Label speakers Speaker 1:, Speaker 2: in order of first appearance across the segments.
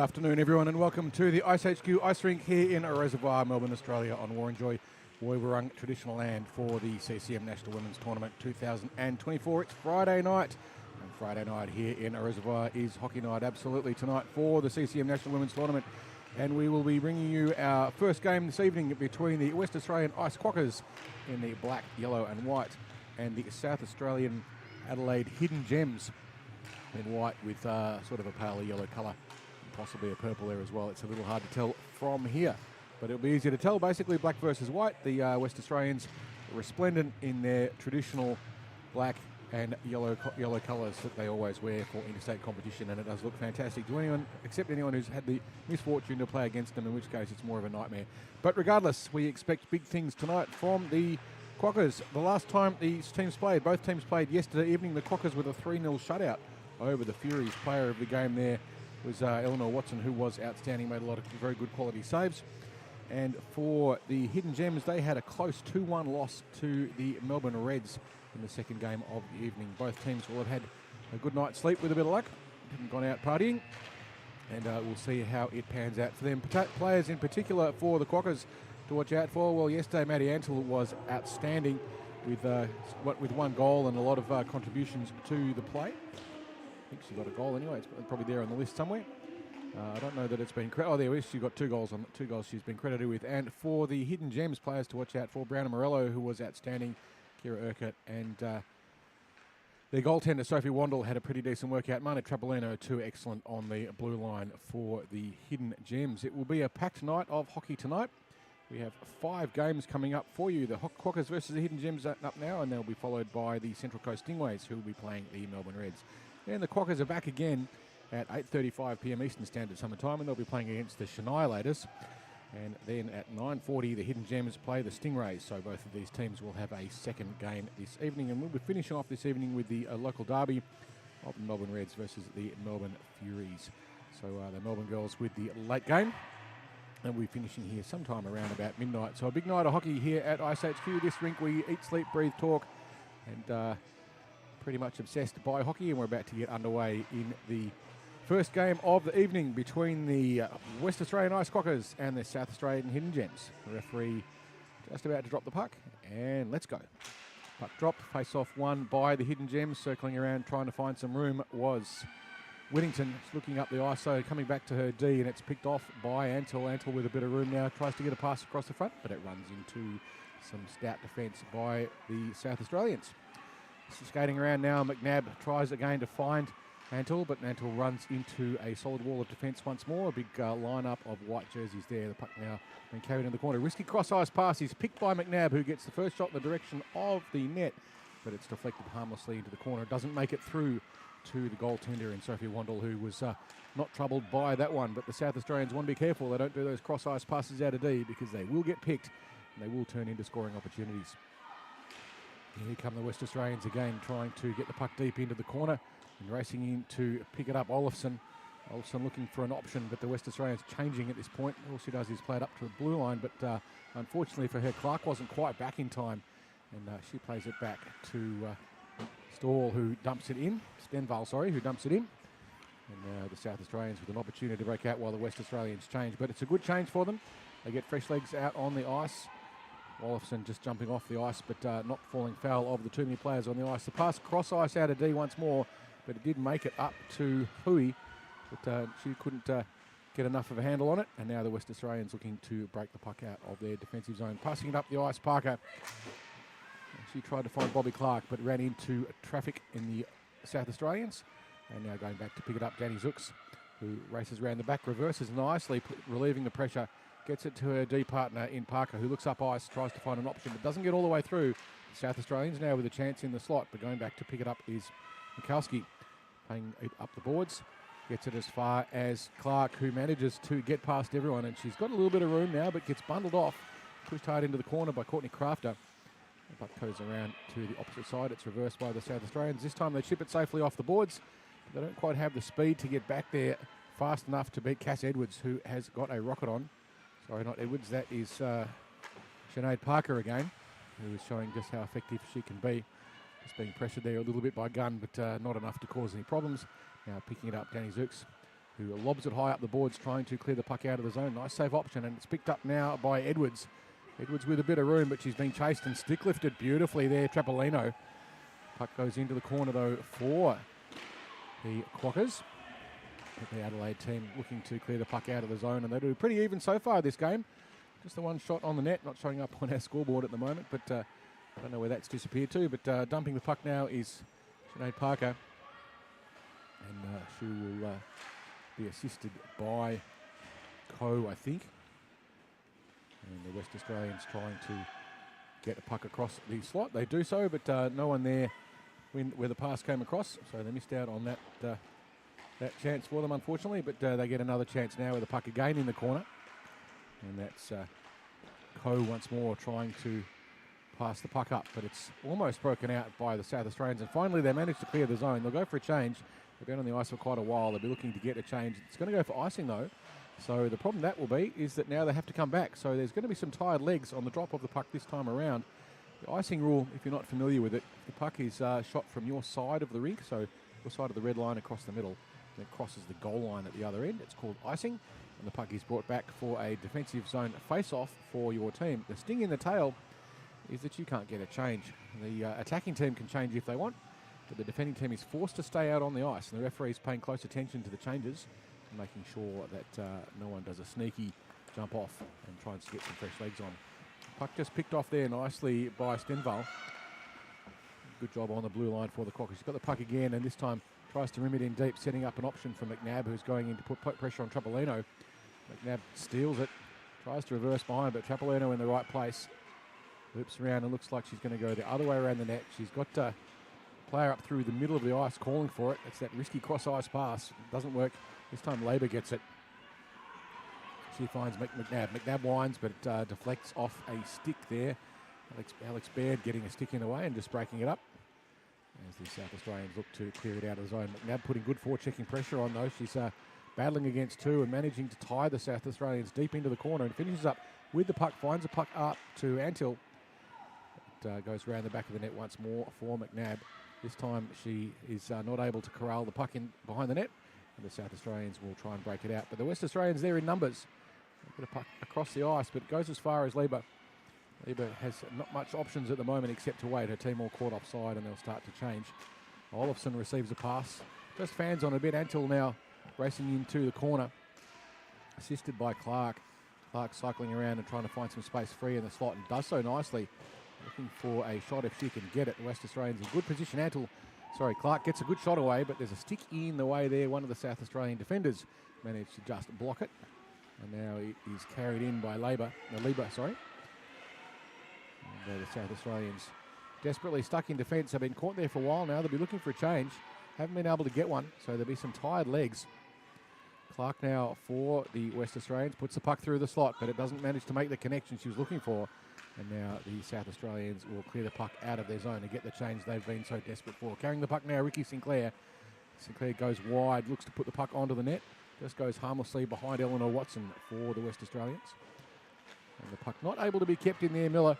Speaker 1: afternoon, everyone, and welcome to the iceHQ ice rink here in a Reservoir, Melbourne, Australia, on Warrinjoy, Woiwurrung traditional land for the CCM National Women's Tournament 2024. It's Friday night, and Friday night here in a Reservoir is hockey night absolutely tonight for the CCM National Women's Tournament. And we will be bringing you our first game this evening between the West Australian Ice Quokkas in the black, yellow and white, and the South Australian Adelaide Hidden Gems in white with sort of a pale yellow colour, possibly a purple there as well. It's a little hard to tell from here, but it'll be easy to tell. Basically, black versus white. The West Australians resplendent in their traditional black and yellow colours that they always wear for interstate competition, and it does look fantastic to anyone, except anyone who's had the misfortune to play against them, in which case it's more of a nightmare. But regardless, we expect big things tonight from the Quokkas. The last time these teams played, both teams played yesterday evening. The Quokkas with a 3-0 shutout over the Furies. Player of the game there was Eleanor Watson, who was outstanding, made a lot of very good quality saves. And for the Hidden Gems, they had a close 2-1 loss to the Melbourne Reds in the second game of the evening. Both teams will have had a good night's sleep with a bit of luck, haven't gone out partying, and we'll see how it pans out for them. Players in particular for the Quokkas to watch out for. Well, yesterday Maddie Antle was outstanding with one goal and a lot of contributions to the play. I think she got a goal anyway. It's probably there on the list somewhere. I don't know that it's been credited. Oh, there is. She got two goals she's been credited with. And for the Hidden Gems players to watch out for, Brown Morello, who was outstanding, Kira Urquhart, and their goaltender Sophie Wandel had a pretty decent workout. Mana Trapolino, too, excellent on the blue line for the Hidden Gems. It will be a packed night of hockey tonight. We have 5 games coming up for you. The Quokkas versus the Hidden Gems up now, and they'll be followed by the Central Coast Stingrays, who will be playing the Melbourne Reds. And the Quokkas are back again at 8:35 p.m. Eastern Standard Summer Time, and they'll be playing against the Annihilators. And then at 9:40, the Hidden Gems play the Stingrays. So both of these teams will have a second game this evening, and we'll be finishing off this evening with the local derby of the Melbourne Reds versus the Melbourne Furies. So the Melbourne girls with the late game, and we'll be finishing here sometime around about midnight. So a big night of hockey here at iceHQ. This rink we eat, sleep, breathe, talk, and pretty much obsessed by hockey, and we're about to get underway in the first game of the evening between the West Australian Ice Quokkas and the South Australian Hidden Gems. The referee just about to drop the puck, and let's go. Puck dropped, face-off won by the Hidden Gems. Circling around trying to find some room was Whittington, looking up the ISO, coming back to her D, and it's picked off by Antle. Antle with a bit of room now, tries to get a pass across the front, but it runs into some stout defence by the South Australians. Skating around now, McNabb tries again to find Antle, but Antle runs into a solid wall of defence once more. A big lineup of white jerseys there. The puck now being carried in the corner. Risky cross-ice pass is picked by McNabb, who gets the first shot in the direction of the net, but it's deflected harmlessly into the corner. It doesn't make it through to the goaltender in Sophie Wandel, who was not troubled by that one. But the South Australians want to be careful. They don't do those cross-ice passes out of D, because they will get picked and they will turn into scoring opportunities. Here come the West Australians again, trying to get the puck deep into the corner and racing in to pick it up. Olafson looking for an option, but the West Australians changing at this point. All she does is play it up to a blue line, but unfortunately for her, Clark wasn't quite back in time, and she plays it back to Stall, who dumps it in. Stenval, sorry, who dumps it in. And the South Australians with an opportunity to break out while the West Australians change, but it's a good change for them. They get fresh legs out on the ice. Olafson just jumping off the ice, but not falling foul of the too many players on the ice. The pass cross-ice out of D once more, but it did make it up to Hui, but she couldn't get enough of a handle on it. And now the West Australians looking to break the puck out of their defensive zone. Passing it up the ice, Parker. She tried to find Bobby Clark, but ran into traffic in the South Australians. And now going back to pick it up, Danny Zooks, who races around the back, reverses nicely, relieving the pressure. Gets it to her D partner in Parker, who looks up ice, tries to find an option, but doesn't get all the way through. The South Australians now with a chance in the slot, but going back to pick it up is Mikowski, playing it up the boards. Gets it as far as Clark, who manages to get past everyone, and she's got a little bit of room now, but gets bundled off, pushed hard into the corner by Courtney Crafter. The puck goes around to the opposite side. It's reversed by the South Australians. This time they chip it safely off the boards. They don't quite have the speed to get back there fast enough to beat Cass Edwards, who has got a rocket on. Sorry, not Edwards, that is Sinead Parker again, who is showing just how effective she can be. Just being pressured there a little bit by Gunn, but not enough to cause any problems. Now picking it up, Danny Zooks, who lobs it high up the boards, trying to clear the puck out of the zone. Nice save option, and it's picked up now by Edwards. Edwards with a bit of room, but she's been chased and stick lifted beautifully there, Trapolino. Puck goes into the corner, though, for the Quokkas. The Adelaide team looking to clear the puck out of the zone, and they do pretty even so far this game. Just the one shot on the net, not showing up on our scoreboard at the moment, but I don't know where that's disappeared to. But dumping the puck now is Sinead Parker, and she will be assisted by Coe, I think. And the West Australians trying to get a puck across the slot. They do so, but no one there where the pass came across, so they missed out on that chance for them, unfortunately. But they get another chance now with the puck again in the corner, and that's Coe once more trying to pass the puck up, but it's almost broken out by the South Australians, and finally they manage to clear the zone. They'll go for a change. They've been on the ice for quite a while. They'll be looking to get a change. It's going to go for icing, though. So the problem that will be is that now they have to come back. So there's going to be some tired legs on the drop of the puck this time around. The icing rule, if you're not familiar with it, if the puck is shot from your side of the rink, so your side of the red line across the middle, and it crosses the goal line at the other end, it's called icing, and the puck is brought back for a defensive zone face-off for your team. The sting in the tail is that you can't get a change. The attacking team can change if they want, but the defending team is forced to stay out on the ice, and the referee is paying close attention to the changes, making sure that no one does a sneaky jump off and tries to get some fresh legs on. Puck just picked off there nicely by Stenval. Good job on the blue line for the Quokkas. She's got the puck again, and this time tries to rim it in deep, setting up an option for McNabb, who's going in to put pressure on Trapolino. McNabb steals it, tries to reverse behind, but Trapolino in the right place. Loops around and looks like she's going to go the other way around the net. She's got a player up through the middle of the ice calling for it. It's that risky cross-ice pass. It doesn't work. This time Labour gets it. She finds McNabb. McNabb winds, but deflects off a stick there. Alex Baird getting a stick in the way and just breaking it up as the South Australians look to clear it out of the zone. McNabb putting good forechecking pressure on, though. She's battling against two and managing to tie the South Australians deep into the corner, and finishes up with the puck, finds the puck up to Antill. It goes around the back of the net once more for McNabb. This time she is not able to corral the puck in behind the net, and the South Australians will try and break it out. But the West Australians there in numbers. They get a puck across the ice, but it goes as far as Labour. Labour has not much options at the moment except to wait. Her team all caught offside, and they'll start to change. Olofsson receives a pass. Just fans on a bit. Antill now racing into the corner, assisted by Clark. Clark cycling around and trying to find some space free in the slot, and does so nicely. Looking for a shot if she can get it. The West Australians in good position. Clark gets a good shot away, but there's a stick in the way there. One of the South Australian defenders managed to just block it. And now it is carried in by Labour. And the South Australians desperately stuck in defence. They've been caught there for a while now. They'll be looking for a change. Haven't been able to get one, so there'll be some tired legs. Clark now for the West Australians puts the puck through the slot, but it doesn't manage to make the connection she was looking for. And now the South Australians will clear the puck out of their zone to get the change they've been so desperate for. Carrying the puck now, Ricky Sinclair. Sinclair goes wide, looks to put the puck onto the net. Just goes harmlessly behind Eleanor Watson for the West Australians. And the puck not able to be kept in there, Miller.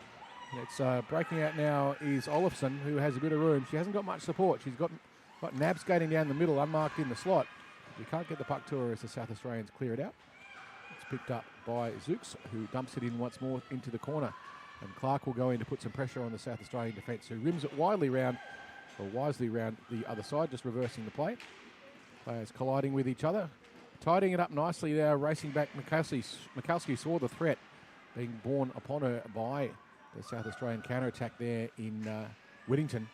Speaker 1: It's breaking out now is Olofsson, who has a bit of room. She hasn't got much support. She's got Nab skating down the middle, unmarked in the slot. You can't get the puck to her as the South Australians clear it out. It's picked up by Zooks, who dumps it in once more into the corner. And Clark will go in to put some pressure on the South Australian defence, who rims it wisely round the other side, just reversing the play. Players colliding with each other. Tidying it up nicely there, racing back. Mikalski saw the threat being borne upon her by the South Australian counter-attack there in Whittington.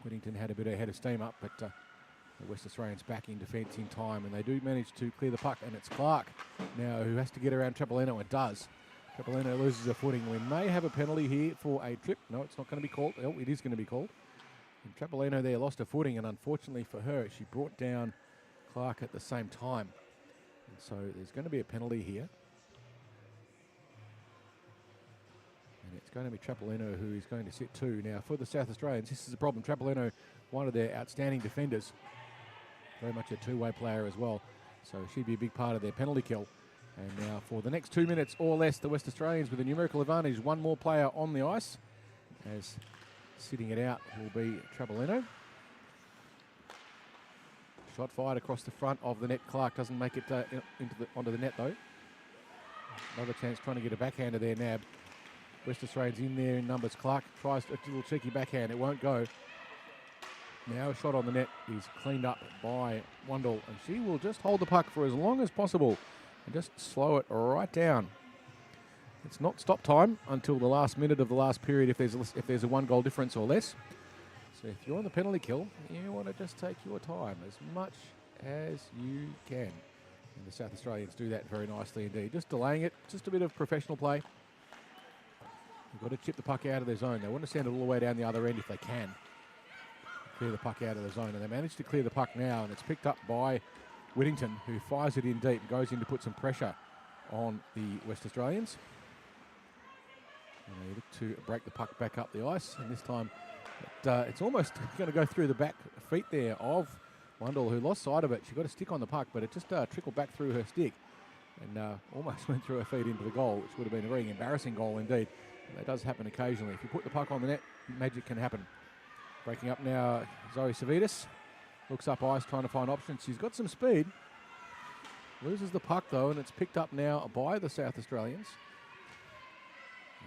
Speaker 1: Whittington had a bit of head of steam up, but the West Australians back in defence in time, and they do manage to clear the puck, and it's Clark now who has to get around Trapolino, and does. Trapolino loses her footing. We may have a penalty here for a trip. No, it's not going to be called. Oh, it is going to be called. And Trapolino there lost her footing, and unfortunately for her, she brought down Clark at the same time. And so there's going to be a penalty here. And it's going to be Trapolino who is going to sit two. Now, for the South Australians, this is a problem. Trapolino, one of their outstanding defenders, very much a two-way player as well. So she'd be a big part of their penalty kill. And now for the next 2 minutes or less, the West Australians with a numerical advantage, one more player on the ice, as sitting it out will be Trapolino. Shot fired across the front of the net. Clark doesn't make it onto the net though. Another chance trying to get a backhander there, nabbed. West Australians in there in numbers. Clark tries a little cheeky backhand. It won't go. Now a shot on the net is cleaned up by Wundle, and she will just hold the puck for as long as possible and just slow it right down. It's not stop time until the last minute of the last period if there's a 1 goal difference or less. So if you're on the penalty kill, you want to just take your time as much as you can. And the South Australians do that very nicely indeed. Just delaying it, just a bit of professional play. You've got to chip the puck out of their zone. They want to send it all the way down the other end if they can. Clear the puck out of the zone. And they managed to clear the puck now, and it's picked up by Whittington, who fires it in deep and goes in to put some pressure on the West Australians. And they look to break the puck back up the ice, and this time it's almost going to go through the back feet there of Wundle, who lost sight of it. She got a stick on the puck, but it just trickled back through her stick and almost went through her feet into the goal, which would have been a very embarrassing goal indeed. And that does happen occasionally. If you put the puck on the net, magic can happen. Breaking up now, Zoe Savitas looks up ice, trying to find options. She's got some speed. Loses the puck though, and it's picked up now by the South Australians.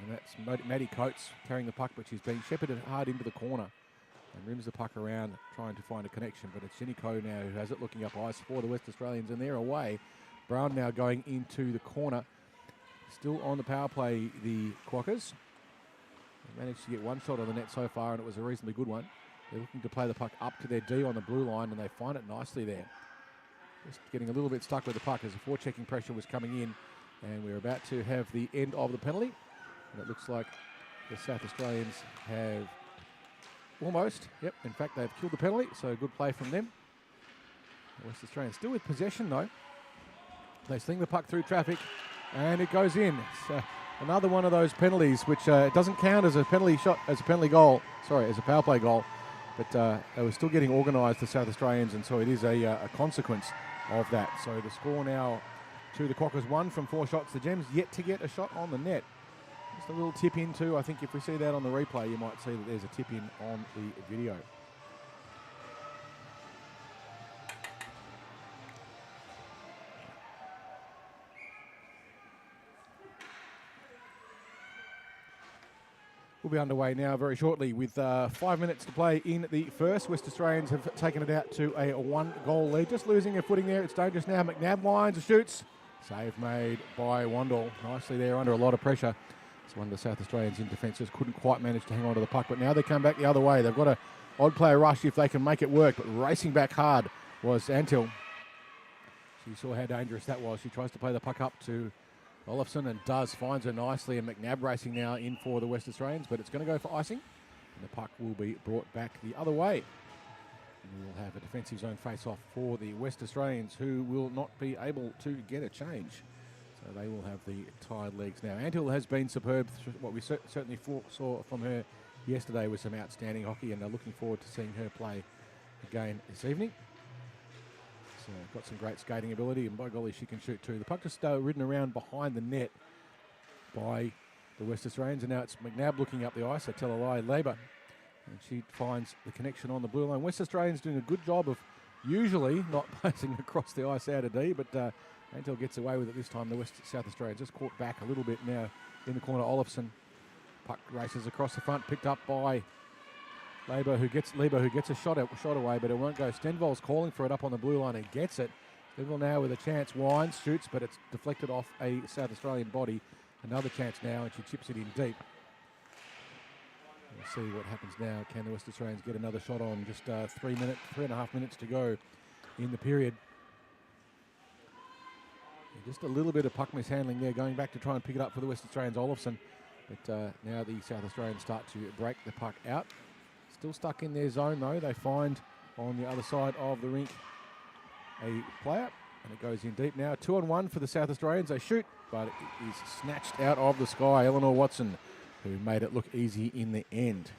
Speaker 1: And that's Maddie Coates carrying the puck, but she's being shepherded hard into the corner and rims the puck around, trying to find a connection. But it's Jenny Coe now who has it, looking up ice for the West Australians, and they're away. Brown now going into the corner. Still on the power play, the Quokkas. They managed to get one shot on the net so far, and it was a reasonably good one. They're looking to play the puck up to their D on the blue line, and they find it nicely there. Just getting a little bit stuck with the puck as the forechecking pressure was coming in, and we're about to have the end of the penalty. And it looks like the South Australians have almost, in fact, they've killed the penalty, so good play from them. The West Australians still with possession though. They sling the puck through traffic, and it goes in. It's another one of those penalties which doesn't count as a penalty shot, as a penalty goal, as a power play goal, but they were still getting organised, the South Australians, and so it is a consequence of that. So the score now to the Quokkas, 1 from 4 shots. The Gems yet to get a shot on the net. Just a little tip in too. I think if we see that on the replay, you might see that there's a tip in on the video. We'll be underway now very shortly with 5 minutes to play in the first. West Australians have taken it out to a 1-goal lead. Just losing their footing there. It's dangerous now. McNabb lines, shoots. Save made by Wundle. Nicely there under a lot of pressure. It's one of the South Australians in defence just couldn't quite manage to hang on to the puck, but now they come back the other way. They've got an odd player rush if they can make it work, but racing back hard was Antil. She saw how dangerous that was. She tries to play the puck up to Olafson and finds her nicely, and McNabb racing now in for the West Australians, but it's going to go for icing, and the puck will be brought back the other way. And we'll have a defensive zone face-off for the West Australians, who will not be able to get a change. So they will have the tied legs now. Antil has been superb. What we certainly saw from her yesterday was some outstanding hockey, and they're looking forward to seeing her play again this evening. So got some great skating ability, and by golly, she can shoot too. The puck just ridden around behind the net by the West Australians, and now it's McNabb looking up the ice. I tell a lie, Labour, and she finds the connection on the blue line. West Australians doing a good job of usually not passing across the ice out of D, but Antil gets away with it this time. The South Australians just caught back a little bit now in the corner. Olafson, puck races across the front, picked up by Labour, who gets a shot away, but it won't go. Stenvold's calling for it up on the blue line and gets it. Stenvold now with a chance, winds, shoots, but it's deflected off a South Australian body. Another chance now, and she chips it in deep. We'll see what happens now. Can the West Australians get another shot on? Just 3.5 minutes to go in the period. Just a little bit of puck mishandling there, going back to try and pick it up for the West Australians, Olafson. But now the South Australians start to break the puck out. Still stuck in their zone though. They find on the other side of the rink a player, and it goes in deep now. 2-on-1 for the South Australians. They shoot, but it is snatched out of the sky. Eleanor Watson, who made it look easy in the end.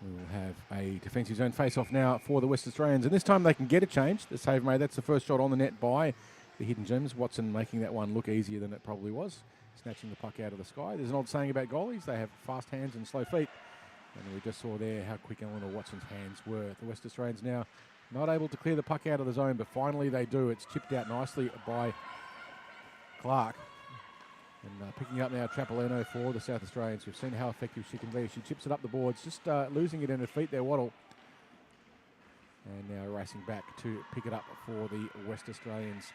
Speaker 1: We will have a defensive zone face-off now for the West Australians, and this time they can get a change. The save made. That's the first shot on the net by the Hidden Gems. Watson making that one look easier than it probably was. snatching the puck out of the sky. There's an old saying about goalies, they have fast hands and slow feet. And we just saw there how quick Eleanor Watson's hands were. The West Australians now not able to clear the puck out of the zone, but finally they do. It's chipped out nicely by Clark. And picking up now Trapolino for the South Australians. We've seen how effective she can be. She chips it up the boards, just losing it in her feet there, Waddle. And now racing back to pick it up for the West Australians.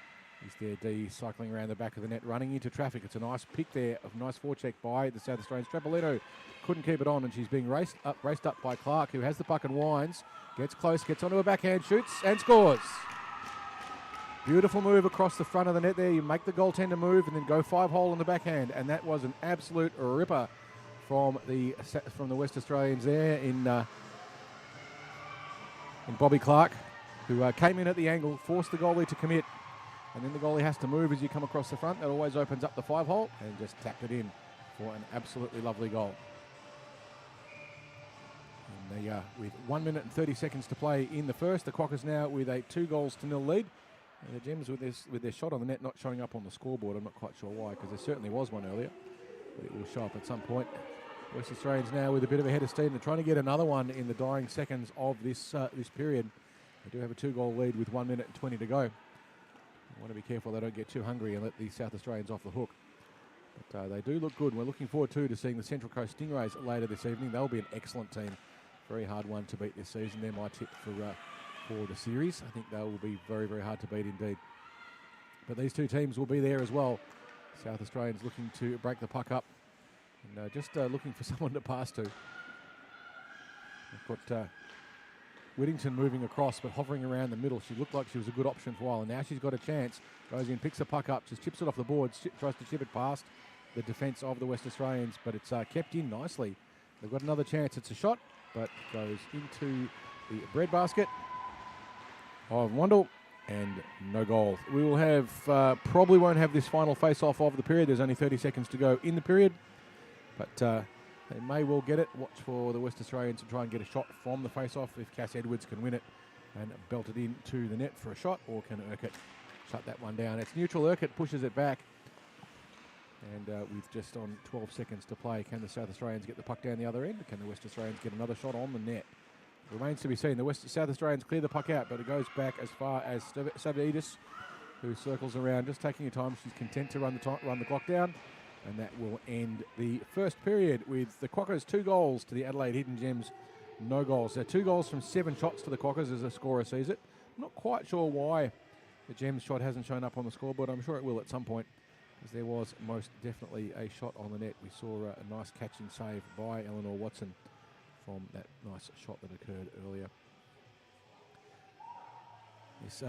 Speaker 1: Is there D cycling around the back of the net, running into traffic. It's a nice pick there, a nice forecheck by the South Australians. Trapolino couldn't keep it on, and she's being raced up by Clark, who has the puck and winds. Gets close, gets onto a backhand, shoots and scores. Beautiful move across the front of the net there. You make the goaltender move and then go 5-hole on the backhand, and that was an absolute ripper from the West Australians there in Bobby Clark, who came in at the angle, forced the goalie to commit, and then the goalie has to move as you come across the front. That always opens up the 5-hole, and just tapped it in for an absolutely lovely goal. And with 1 minute and 30 seconds to play in the first, the Quokkas now with a 2-0 lead. And the Gems with their shot on the net not showing up on the scoreboard. I'm not quite sure why, because there certainly was one earlier, but it will show up at some point. West Australians now with a bit of a head of steam. They're trying to get another one in the dying seconds of this period. They do have a 2-goal lead with 1 minute and 20 to go. They want to be careful they don't get too hungry and let the South Australians off the hook. But they do look good. We're looking forward to seeing the Central Coast Stingrays later this evening. They'll be an excellent team. Very hard one to beat this season. They're my tip for the series. I think they will be very, very hard to beat indeed. But these two teams will be there as well. South Australians looking to break the puck up and just looking for someone to pass to. We've got Whittington moving across but hovering around the middle. She looked like she was a good option for a while, and now she's got a chance. Goes in, picks the puck up, just chips it off the boards, tries to chip it past the defence of the West Australians, but it's kept in nicely. They've got another chance. It's a shot, but goes into the breadbasket of Wandle, and no goal. We will have, probably won't have this final face-off of the period. There's only 30 seconds to go in the period, but they may well get it. Watch for the West Australians to try and get a shot from the face-off if Cass Edwards can win it and belt it into the net for a shot, or can Urquhart shut that one down. It's neutral. Urquhart pushes it back, and with just on 12 seconds to play, can the South Australians get the puck down the other end? Can the West Australians get another shot on the net? Remains to be seen. The South Australians clear the puck out, but it goes back as far as Savidis, who circles around, just taking her time. She's content to run the clock down, and that will end the first period with the Quokkas 2 goals to the Adelaide Hidden Gems, no goals. So 2 goals from 7 shots to the Quokkas as the scorer sees it. I'm not quite sure why the Gems shot hasn't shown up on the scoreboard. I'm sure it will at some point, because there was most definitely a shot on the net. We saw a nice catching save by Eleanor Watson from that nice shot that occurred earlier. It's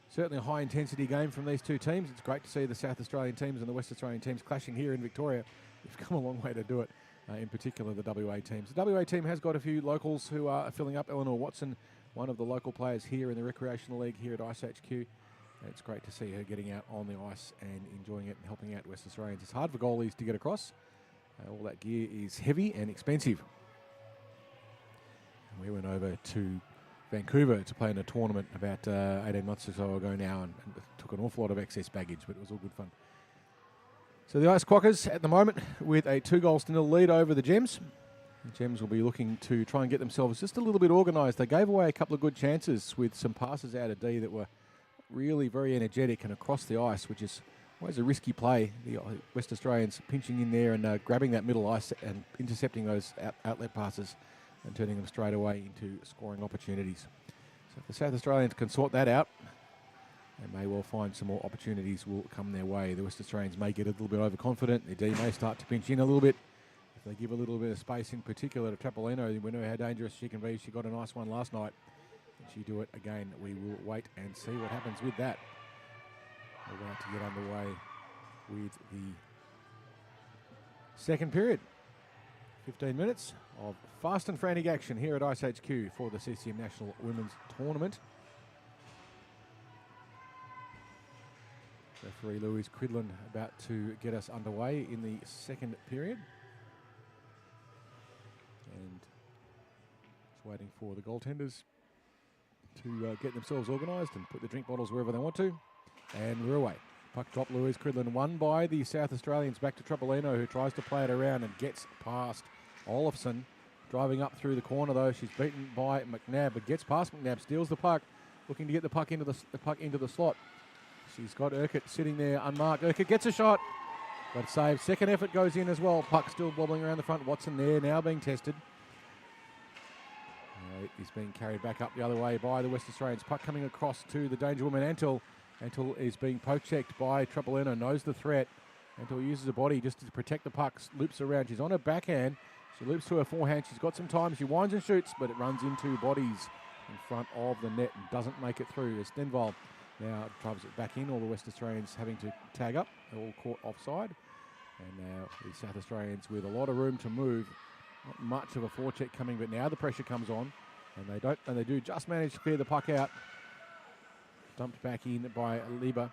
Speaker 1: certainly a high-intensity game from these two teams. It's great to see the South Australian teams and the West Australian teams clashing here in Victoria. We've come a long way to do it, in particular the WA teams. The WA team has got a few locals who are filling up. Eleanor Watson, one of the local players here in the Recreational League here at iceHQ. And it's great to see her getting out on the ice and enjoying it and helping out West Australians. It's hard for goalies to get across. All that gear is heavy and expensive. We went over to Vancouver to play in a tournament about 18 months or so ago now, and took an awful lot of excess baggage, but it was all good fun. So the Ice Quokkas at the moment with a 2-0 lead over the Gems. The Gems will be looking to try and get themselves just a little bit organised. They gave away a couple of good chances with some passes out of D that were really very energetic and across the ice, which is always a risky play. The West Australians pinching in there and grabbing that middle ice and intercepting those outlet passes and turning them straight away into scoring opportunities. So if the South Australians can sort that out, they may well find some more opportunities will come their way. The West Australians may get a little bit overconfident. Their D may start to pinch in a little bit. If they give a little bit of space, in particular to Trapolino, we know how dangerous she can be. She got a nice one last night. Can she do it again? We will wait and see what happens with that. We're about to get underway with the second period. 15 minutes of fast and frantic action here at iceHQ for the CCM National Women's Tournament. Referee Louise Cridlin about to get us underway in the second period. And just waiting for the goaltenders to get themselves organised and put the drink bottles wherever they want to. And we're away. Puck drop, Louise Cridlin won by the South Australians. Back to Trapolino, who tries to play it around and gets past Olafson. Driving up through the corner though, she's beaten by McNabb, but gets past McNabb, steals the puck, looking to get the puck into the slot. She's got Urquhart sitting there unmarked. Urquhart gets a shot, but saved. Second effort goes in as well. Puck still wobbling around the front. Watson there now being tested. It is being carried back up the other way by the West Australians. Puck coming across to the danger woman, Antle. Antle is being poke-checked by Trapolino, knows the threat. Antle uses her body just to protect the puck, loops around. She's on her backhand. She loops to her forehand. She's got some time. She winds and shoots, but it runs into bodies in front of the net and doesn't make it through. As Stenval now drives it back in. All the West Australians having to tag up. They're all caught offside. And now the South Australians with a lot of room to move. Not much of a forecheck coming, but now the pressure comes on. And they do just manage to clear the puck out. Dumped back in by Lieber.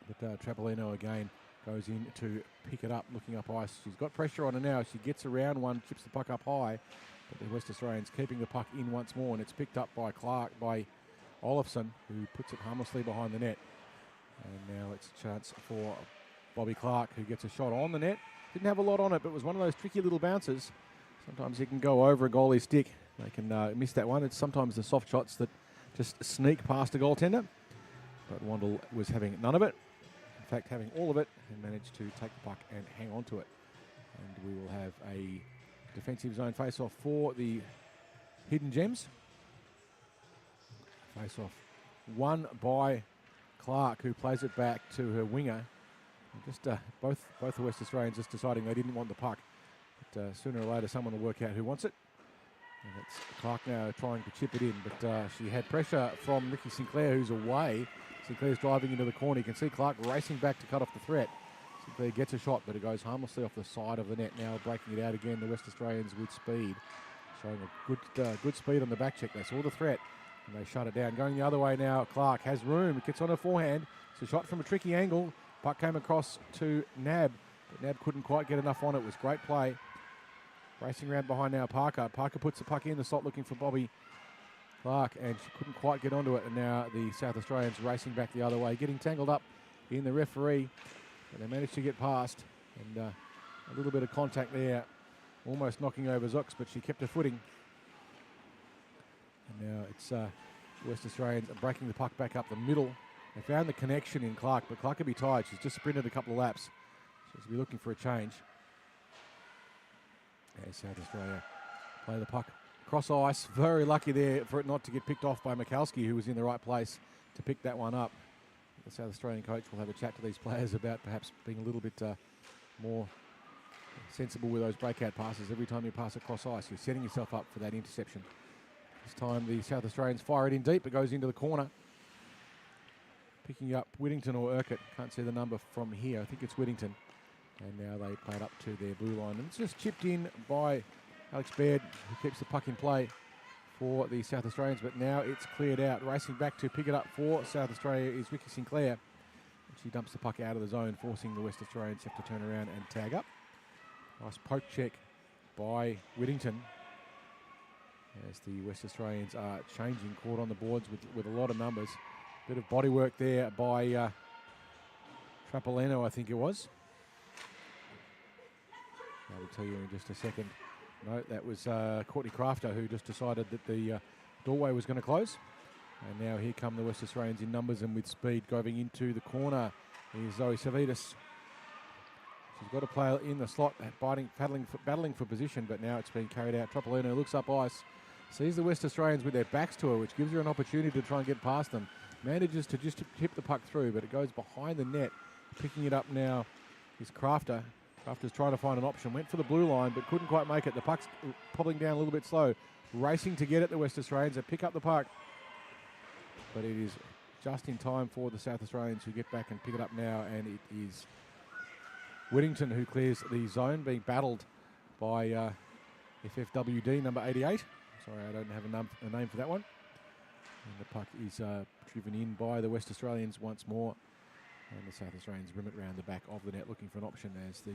Speaker 1: But Trapolino again goes in to pick it up, looking up ice. She's got pressure on her now. She gets around one, chips the puck up high. But the West Australians keeping the puck in once more, and it's picked up by Olafson, who puts it harmlessly behind the net. And now it's a chance for Bobby Clark, who gets a shot on the net. Didn't have a lot on it, but was one of those tricky little bounces. Sometimes he can go over a goalie's stick. They can miss that one. It's sometimes the soft shots that just sneak past a goaltender. But Wandle was having none of it. In fact, having all of it, and managed to take the puck and hang on to it. And we will have a defensive zone face-off for the Hidden Gems. Face-off won by Clark, who plays it back to her winger. And just both the West Australians just deciding they didn't want the puck. But sooner or later, someone will work out who wants it. And it's Clark now trying to chip it in, but she had pressure from Ricky Sinclair, who's away. Sinclair's driving into the corner. You can see Clark racing back to cut off the threat. Sinclair gets a shot, but it goes harmlessly off the side of the net. Now breaking it out again, the West Australians with speed. Showing a good speed on the back check. They saw the threat, and they shut it down. Going the other way now, Clark has room. It gets on her forehand. It's a shot from a tricky angle. Puck came across to Nab, but Nab couldn't quite get enough on it. It was great play. Racing around behind now, Parker. Parker puts the puck in the slot looking for Bobby Clark, and she couldn't quite get onto it. And now the South Australians racing back the other way, getting tangled up in the referee. But they managed to get past, and a little bit of contact there, almost knocking over Zooks, but she kept her footing. And now it's West Australians are breaking the puck back up the middle. They found the connection in Clark, but Clark could be tired. She's just sprinted a couple of laps. So she'll be looking for a change. As South Australia play the puck cross ice. Very lucky there for it not to get picked off by Mikalski, who was in the right place to pick that one up. The South Australian coach will have a chat to these players about perhaps being a little bit more sensible with those breakout passes. Every time you pass across ice, you're setting yourself up for that interception. This time the South Australians fire it in deep. It goes into the corner. Picking up Whittington or Urquhart. Can't see the number from here. I think it's Whittington. And now they play it up to their blue line. And it's just chipped in by Alex Baird, who keeps the puck in play for the South Australians. But now it's cleared out. Racing back to pick it up for South Australia is Ricky Sinclair. And she dumps the puck out of the zone, forcing the West Australians to have to turn around and tag up. Nice poke check by Whittington. As the West Australians are changing, caught on the boards with a lot of numbers. Bit of body work there by Trapolino, I think it was. I'll tell you in just a second. No, that was Courtney Crafter, who just decided that the doorway was going to close. And now here come the West Australians in numbers and with speed, going into the corner. Here's Zoe Savitas. She's got a player in the slot, battling for position, but now it's being carried out. Trapolino looks up ice, sees the West Australians with their backs to her, which gives her an opportunity to try and get past them. Manages to just tip the puck through, but it goes behind the net. Picking it up now is Crafter. Crafter's trying to find an option. Went for the blue line, but couldn't quite make it. The puck's popping down a little bit slow. Racing to get at the West Australians. They pick up the puck, but it is just in time for the South Australians, who get back and pick it up now, and it is Whittington who clears the zone, being battled by FFWD number 88. Sorry, I don't have a name for that one. And the puck is driven in by the West Australians once more. And the South Australians rim it round the back of the net, looking for an option as the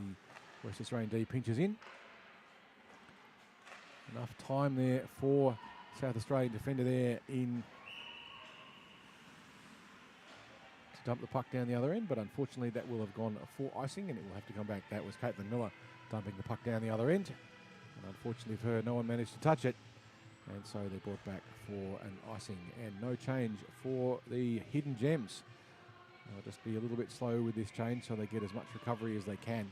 Speaker 1: West Australian D pinches in. Enough time there for South Australian defender there in to dump the puck down the other end, but unfortunately that will have gone for icing and it will have to come back. That was Caitlin Miller dumping the puck down the other end. And unfortunately for her, no one managed to touch it. And so they're brought back for an icing and no change for the Hidden Gems. They'll just be a little bit slow with this change so they get as much recovery as they can.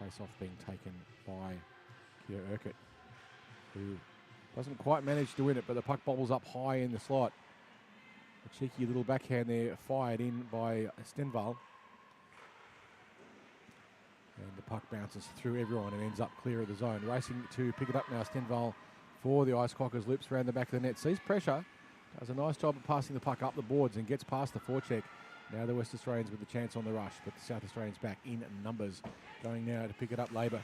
Speaker 1: Face-off being taken by Kia Urquhart, who doesn't quite manage to win it, but the puck bobbles up high in the slot. A cheeky little backhand there fired in by Stenval. And the puck bounces through everyone and ends up clear of the zone. Racing to pick it up now, Stenval for the iceHQ, loops around the back of the net, sees pressure, does a nice job of passing the puck up the boards and gets past the forecheck. Now the West Australians with the chance on the rush, but the South Australians back in numbers. Going now to pick it up, Lieber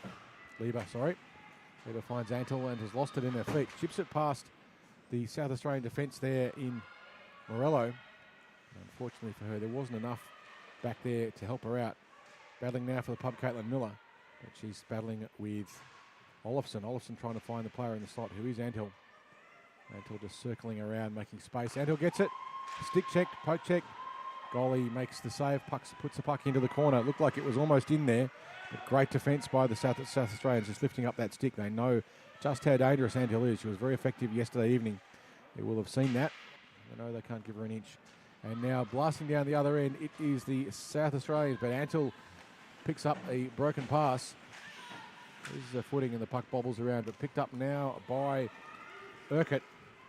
Speaker 1: finds Antle and has lost it in her feet. Chips it past the South Australian defence there in Morello. Unfortunately for her, there wasn't enough back there to help her out. Battling now for the pub, Caitlin Miller, but she's battling with Olofsson. Olofsson trying to find the player in the slot, who is Antle. Antle just circling around, making space. Antle gets it. Stick check, poke check. Goalie makes the save, puts the puck into the corner. It looked like it was almost in there, but great defence by the South Australians, just lifting up that stick. They know just how dangerous Antle is. She was very effective yesterday evening. They will have seen that. They know they can't give her an inch. And now blasting down the other end, it is the South Australians, but Antle picks up a broken pass. This is a footing and the puck bobbles around, but picked up now by Urquhart.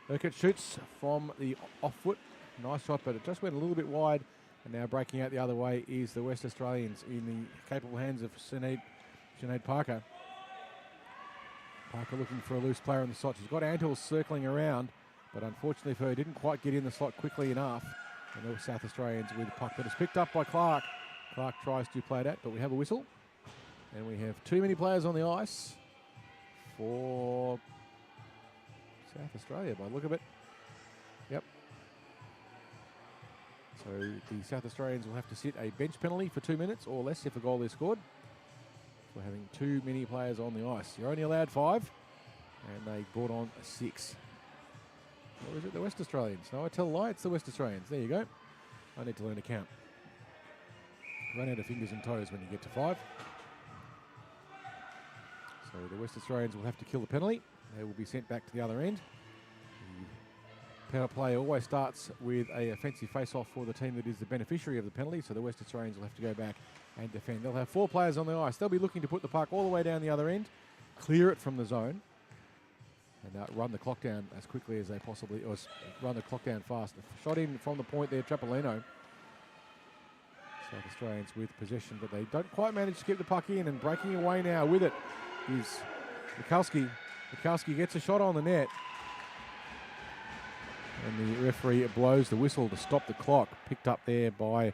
Speaker 1: Urquhart shoots from the off foot. Nice shot, but it just went a little bit wide. And now breaking out the other way is the West Australians in the capable hands of Sinead Parker. Parker looking for a loose player in the slot. She's got Antle circling around, but unfortunately for her, didn't quite get in the slot quickly enough. And the South Australians with the puck that is picked up by Clark. Clark tries to play that, but we have a whistle. And we have too many players on the ice for South Australia by the look of it. Yep. So the South Australians will have to sit a bench penalty for 2 minutes or less if a goal is scored for having too many players on the ice. You're only allowed 5, and they brought on 6. Or is it the West Australians? No, I tell a lie, it's the West Australians. There you go. I need to learn to count. Run out of fingers and toes when you get to 5. So the West Australians will have to kill the penalty. They will be sent back to the other end. The power play always starts with a offensive face-off for the team that is the beneficiary of the penalty, so the West Australians will have to go back and defend. They'll have 4 players on the ice. They'll be looking to put the puck all the way down the other end, clear it from the zone, and run the clock down as quickly as they possibly, or run the clock down fast. Shot in from the point there, Trapolino. South Australians with possession, but they don't quite manage to get the puck in, and breaking away now with it is Mikulski. Mikulski gets a shot on the net, and the referee blows the whistle to stop the clock. Picked up there by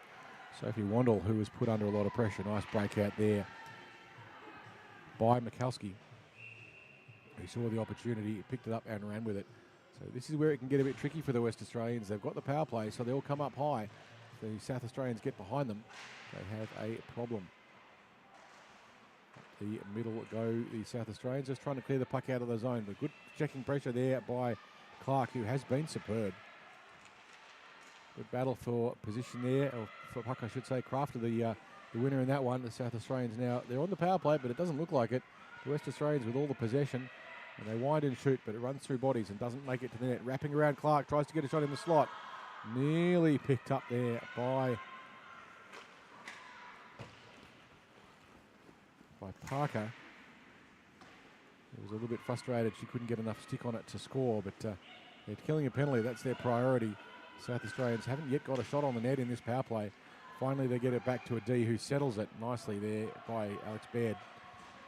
Speaker 1: Sophie Wandel, who was put under a lot of pressure. Nice breakout there by Mikulski, who saw the opportunity, picked it up and ran with it. So this is where it can get a bit tricky for the West Australians. They've got the power play, so they'll come up high. If the South Australians get behind them, they have a problem. The middle go the South Australians, just trying to clear the puck out of the zone, but good checking pressure there by Clark, who has been superb. Good battle for position there, or for puck I should say. Crafter the winner in that one. The South Australians now, they're on the power play, but it doesn't look like it. The West Australians with all the possession, and they wind and shoot, but it runs through bodies and doesn't make it to the net. Wrapping around Clark, tries to get a shot in the slot. Nearly picked up there by Parker. He was a little bit frustrated she couldn't get enough stick on it to score, but they're killing a penalty. That's their priority. South Australians haven't yet got a shot on the net in this power play. Finally, they get it back to a D, who settles it nicely there by Alex Baird.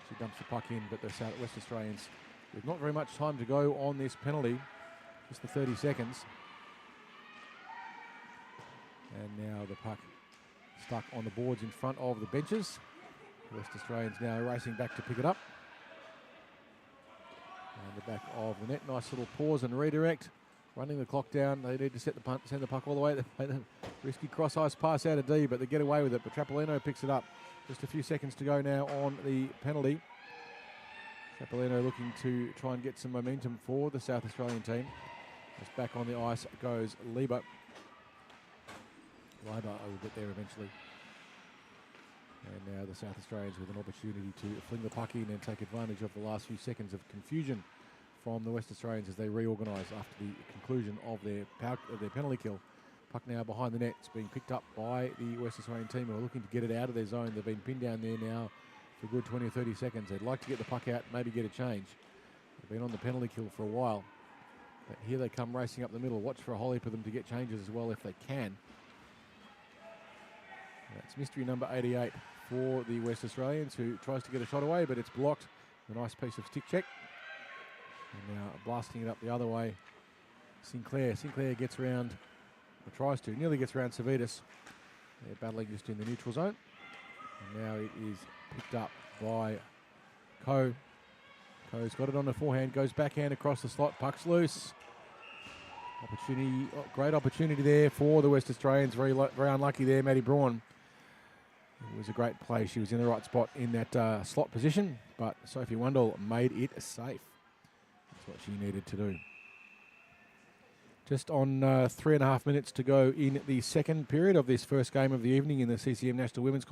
Speaker 1: She dumps the puck in, but the West Australians, with not very much time to go on this penalty, just the 30 seconds. And now the puck stuck on the boards in front of the benches. The West Australians now racing back to pick it up. And the back of the net, nice little pause and redirect. Running the clock down, they need to send the puck all the way. They play the risky cross-ice pass out of D, but they get away with it. But Trapolino picks it up. Just a few seconds to go now on the penalty. Sapolino looking to try and get some momentum for the South Australian team. As back on the ice goes Lieber. Lieber will get there eventually. And now the South Australians with an opportunity to fling the puck in and take advantage of the last few seconds of confusion from the West Australians as they reorganise after the conclusion of their penalty kill. Puck now behind the net. It's being picked up by the West Australian team who are looking to get it out of their zone. They've been pinned down there now for a good 20 or 30 seconds. They'd like to get the puck out, maybe get a change. They've been on the penalty kill for a while. But here they come racing up the middle. Watch for a whole heap of them to get changes as well if they can. That's mystery number 88 for the West Australians, who tries to get a shot away, but it's blocked. A nice piece of stick check. And now blasting it up the other way. Sinclair gets around, or tries to, nearly gets around Savitas. They're battling just in the neutral zone. And now it is picked up by Coe. Coe's got it on the forehand, goes backhand across the slot, puck's loose. Great opportunity there for the West Australians. Very unlucky there, Maddie Braun. It was a great play. She was in the right spot in that slot position, but Sophie Wundle made it safe. That's what she needed to do. Just on 3.5 minutes to go in the second period of this first game of the evening in the CCM National Women's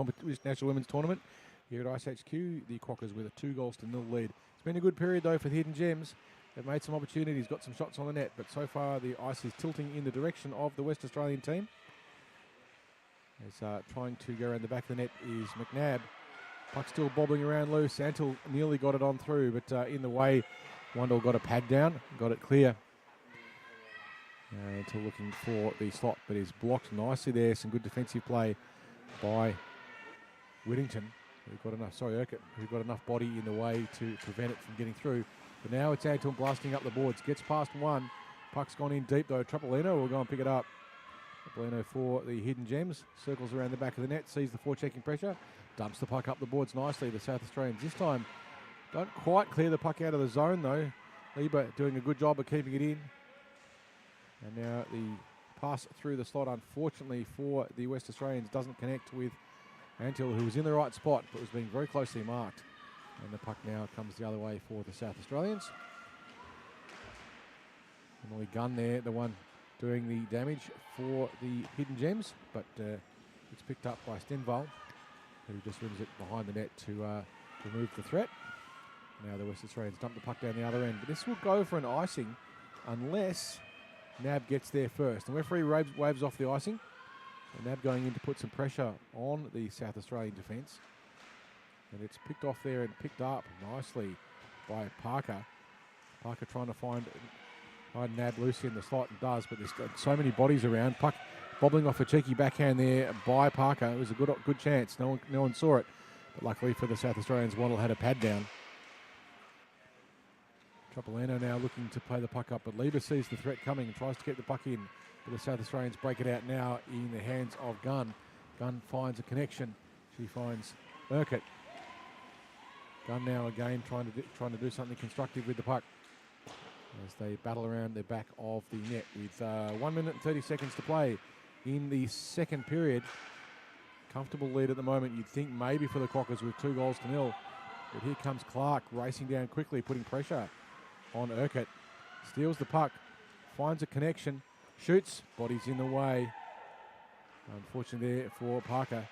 Speaker 1: Tournament. Here at iceHQ, the Quokkas with a 2-0 lead. It's been a good period though for the Hidden Gems. They've made some opportunities, got some shots on the net, but so far the ice is tilting in the direction of the West Australian team. As trying to go around the back of the net is McNabb. Puck still bobbling around loose. Antle nearly got it on through, but in the way, Wundle got a pad down, got it clear. Until looking for the slot, but is blocked nicely there. Some good defensive play by Whittington. Urquhart, who got enough body in the way to prevent it from getting through. But now it's Anton blasting up the boards. Gets past one. Puck's gone in deep though. Trapolino will go and pick it up. Trapolino for the Hidden Gems. Circles around the back of the net. Sees the forechecking pressure. Dumps the puck up the boards nicely. The South Australians this time don't quite clear the puck out of the zone though. Lieber doing a good job of keeping it in. And now the pass through the slot, unfortunately for the West Australians, doesn't connect with Antil, who was in the right spot but was being very closely marked. And the puck now comes the other way for the South Australians. Emily Gunn there, the one doing the damage for the Hidden Gems, but it's picked up by Stenval, who just rims it behind the net to remove the threat. Now the West Australians dump the puck down the other end, but this will go for an icing unless Nab gets there first. The referee waves off the icing. And Nab going in to put some pressure on the South Australian defence. And it's picked off there and picked up nicely by Parker. Parker trying to find Nab loose in the slot, and does, but there's got so many bodies around. Puck bobbling off a cheeky backhand there by Parker. It was a good chance. No one saw it. But luckily for the South Australians, Waddle had a pad down. Trapolino now looking to play the puck up, but Lieber sees the threat coming and tries to get the puck in. But the South Australians break it out now in the hands of Gunn. Gunn finds a connection. She finds Urquhart. Gunn now again trying to do something constructive with the puck as they battle around the back of the net with 1 minute and 30 seconds to play in the second period. Comfortable lead at the moment, you'd think maybe for the Quokkas with 2-0. But here comes Clark racing down quickly, putting pressure on Urquhart. Steals the puck, finds a connection, shoots, body's in the way. Unfortunately there for Parker,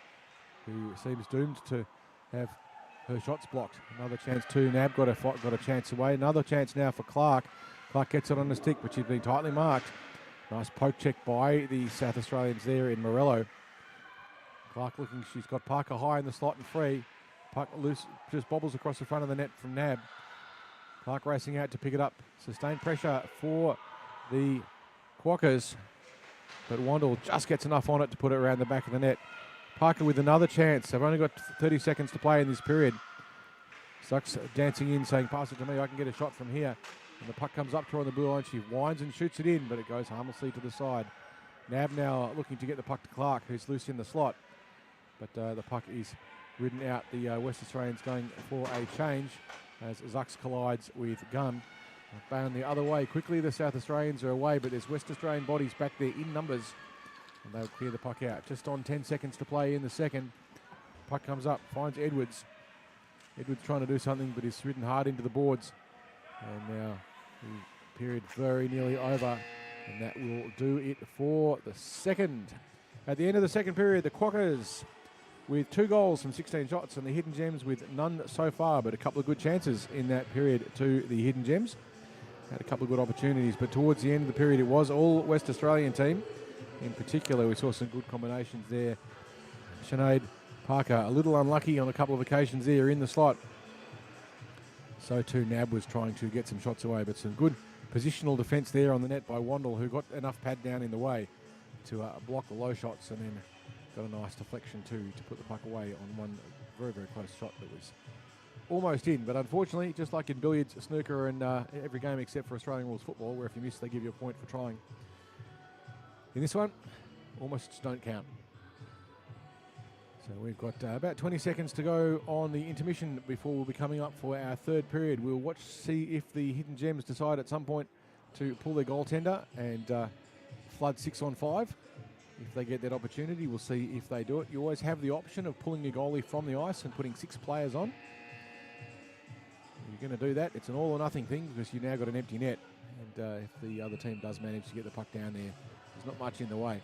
Speaker 1: who seems doomed to have her shots blocked. Another chance too. Nab got a chance away. Another chance now for Clark. Clark gets it on the stick, but she's been tightly marked. Nice poke check by the South Australians there in Morello. Clark looking, she's got Parker high in the slot and free. Puck loose, just bobbles across the front of the net from Nab. Clark racing out to pick it up. Sustained pressure for the Quokkas, but Wandle just gets enough on it to put it around the back of the net. Parker with another chance. They've only got 30 seconds to play in this period. Sucks dancing in, saying, pass it to me, I can get a shot from here. And the puck comes up to her on the blue line. She winds and shoots it in, but it goes harmlessly to the side. Nab now looking to get the puck to Clark, who's loose in the slot. But the puck is ridden out. The West Australians going for a change as Zucks collides with Gunn. Bound the other way. Quickly the South Australians are away, but there's West Australian bodies back there in numbers. And they'll clear the puck out. Just on 10 seconds to play in the second. Puck comes up, finds Edwards. Edwards trying to do something, but he's ridden hard into the boards. And now the period very nearly over. And that will do it for the second. At the end of the second period, the Quokkas with 2 goals from 16 shots, and the Hidden Gems with none so far, but a couple of good chances in that period to the Hidden Gems. Had a couple of good opportunities, but towards the end of the period, it was all West Australian team. In particular, we saw some good combinations there. Sinead Parker, a little unlucky on a couple of occasions there in the slot. So too Nab was trying to get some shots away, but some good positional defence there on the net by Wandle, who got enough pad down in the way to block the low shots, and then got a nice deflection too to put the puck away on one very, very close shot that was almost in. But unfortunately, just like in billiards, snooker, and every game except for Australian rules football, where if you miss, they give you a point for trying. In this one, almost don't count. So we've got about 20 seconds to go on the intermission before we'll be coming up for our third period. We'll see if the Hidden Gems decide at some point to pull their goaltender and flood 6 on 5. If they get that opportunity, we'll see if they do it. You always have the option of pulling your goalie from the ice and putting 6 players on. You're going to do that. It's an all or nothing thing because you've now got an empty net. And if the other team does manage to get the puck down there, there's not much in the way.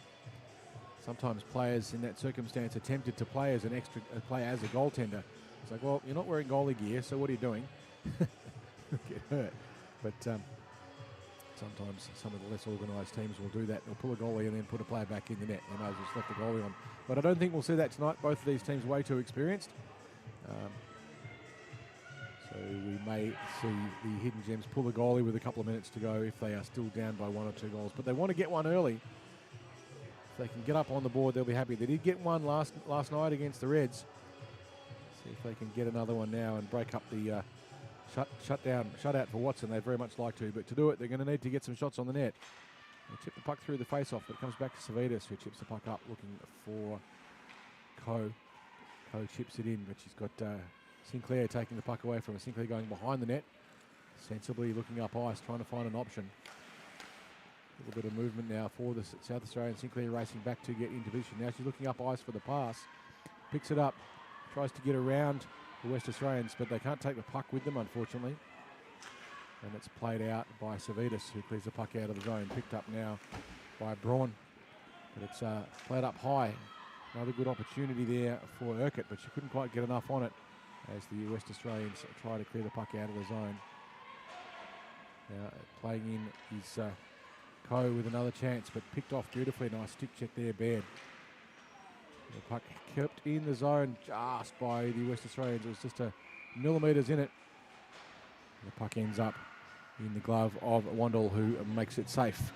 Speaker 1: Sometimes players in that circumstance are tempted to play as play as a goaltender. It's like, well, you're not wearing goalie gear, so what are you doing? Get hurt. But sometimes some of the less organised teams will do that. They'll pull a goalie and then put a player back in the net. They might as well just left the goalie on. But I don't think we'll see that tonight. Both of these teams way too experienced. So we may see the Hidden Gems pull the goalie with a couple of minutes to go if they are still down by 1 or 2 goals. But they want to get one early. If they can get up on the board, they'll be happy. They did get one last night against the Reds. See if they can get another one now and break up the shutout for Watson. They'd very much like to, but to do it, they're going to need to get some shots on the net. They chip the puck through the face-off, but it comes back to Savitas, who chips the puck up, looking for Coe. Coe chips it in, but she's got Sinclair taking the puck away from her. Sinclair going behind the net, sensibly looking up ice, trying to find an option. A little bit of movement now for the South Australian. Sinclair racing back to get into position. Now she's looking up ice for the pass. Picks it up, tries to get around the West Australians, but they can't take the puck with them, unfortunately. And it's played out by Savitas, who clears the puck out of the zone. Picked up now by Braun. But it's played up high. Another good opportunity there for Urquhart, but she couldn't quite get enough on it as the West Australians try to clear the puck out of the zone. Now playing in is Coe with another chance, but picked off beautifully. Nice stick check there, Baird. The puck kept in the zone just by the West Australians. It was just a millimetres in it. The puck ends up in the glove of Wandle, who makes it safe.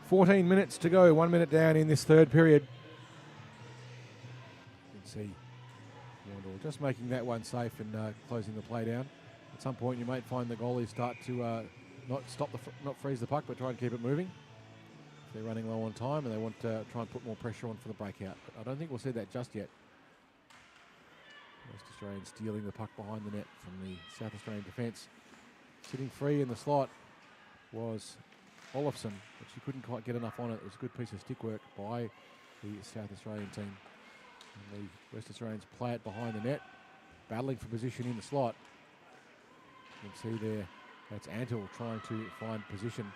Speaker 1: 14 minutes to go, 1 minute down in this third period. You can see Wandle just making that one safe and closing the play down. At some point you might find the goalies start to not freeze the puck, but try and keep it moving. If they're running low on time and they want to try and put more pressure on for the breakout. But I don't think we'll see that just yet. West Australian stealing the puck behind the net from the South Australian defence. Sitting free in the slot was Olofsson, but she couldn't quite get enough on it. It was a good piece of stick work by the South Australian team. And the West Australians play it behind the net, battling for position in the slot. You can see there, that's Antle trying to find position.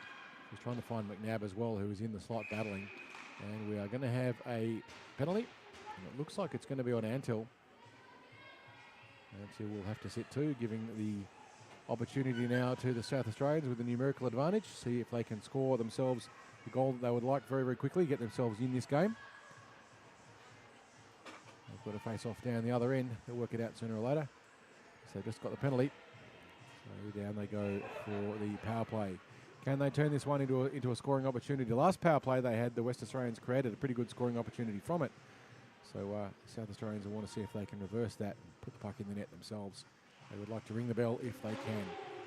Speaker 1: He's trying to find McNabb as well, who is in the slot battling. And we are going to have a penalty. And it looks like it's going to be on Antle. Antle will have to sit too, giving the opportunity now to the South Australians with a numerical advantage. See if they can score themselves the goal that they would like very, very quickly, get themselves in this game. They've got to face off down the other end. They'll work it out sooner or later. So they've just got the penalty. So down they go for the power play. Can they turn this one into a scoring opportunity? The last power play they had, the West Australians created a pretty good scoring opportunity from it. So South Australians will want to see if they can reverse that and put the puck in the net themselves. They would like to ring the bell if they can.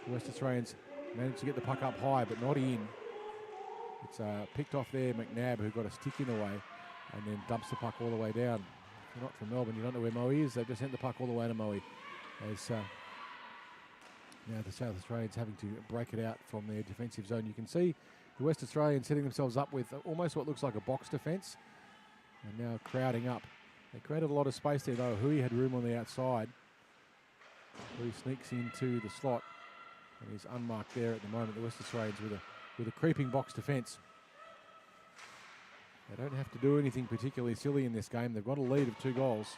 Speaker 1: The West Australians managed to get the puck up high, but not in. It's picked off there, McNabb, who got a stick in the way, and then dumps the puck all the way down. If you're not from Melbourne, you don't know where Moe is. They've just sent the puck all the way to Moe. As now the South Australians having to break it out from their defensive zone. You can see the West Australians setting themselves up with almost what looks like a box defence. And now crowding up. They created a lot of space there though. Hui had room on the outside. He sneaks into the slot and he's unmarked there at the moment. The West Australians with a creeping box defence. They don't have to do anything particularly silly in this game. They've got a lead of 2 goals,